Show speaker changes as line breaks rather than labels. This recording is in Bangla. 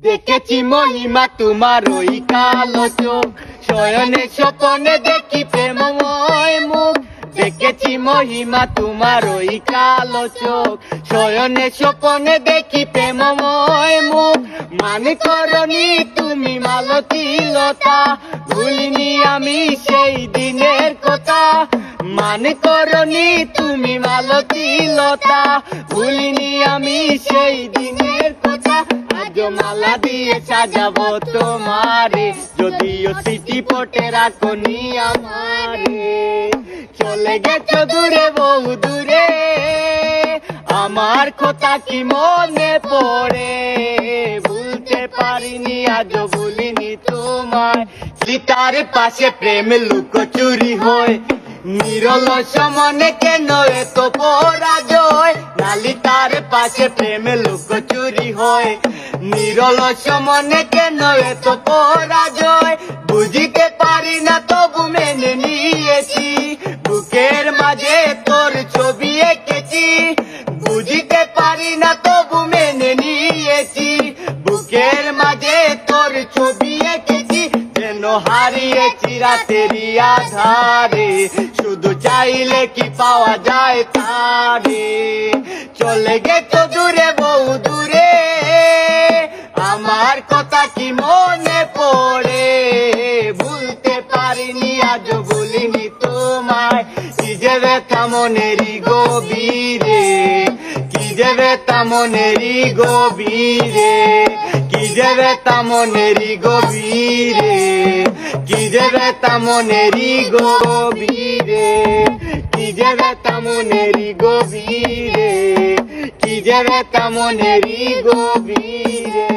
দেখেছি মহিমা তোমার ওই কালো চোখ, শয়নে স্বপনে দেখি প্রেমময় মুখ। দেখেছি মহিমা তোমার ওই কালো চোখ, শয়নে স্বপনে দেখি প্রেমময় মুখ। মানে করনি তুমি মালতীলতা, ভুলিনি আমি সেই দিনের কথা। মানে করনি তুমি মালতীলতা, ভুলিনি আমি সেই দিনের কথা। আজ মালা দিয়ে সাজাবো তোমারে, যদিও স্মৃতি পটে রাখনি আমারে। চলে গেছো দূরে বহু দূরে, আমার কথা কি মনে পড়ে। ভুলতে পারিনি আজও ভুলিনি তোমায়। সীতার পাশে প্রেম লুকোচুরি হয়, নিরল সমনে কেন এত পরাজয়। লালিতার পাশে প্রেম লুকোচুরি হয়, নিরল সমনে কেন এত পরাজয়। বুঝিতে পারি না তবু মেনে নিয়েছি, বুকের মাঝে তোর ছবি এঁকেছি। বুঝিতে পারি না তবু মেনে নিয়েছি, বুকের মাঝে তোর ছবি এঁকেছি। যেন হারিয়েছি রাতেরই আধারে, শুধু চাইলে কি পাওয়া যায় তারে। চলে গেছো দূরে বহু দূরে, আমার কথা কি মনে পড়ে। ভুলতে পারিনি আজও ভুলিনি তোমায়। কি যে ব্যথা মনেরই গভীরে, কি যে ব্যথা মনেরই গভীরে, কি যে ব্যথা মনেরই গভীরে, কি যে ব্যথা মনেরই গভীরে, কি যে ব্যথা মনেরই গভীরে, কি যে ব্যথা মনেরই গভীরে।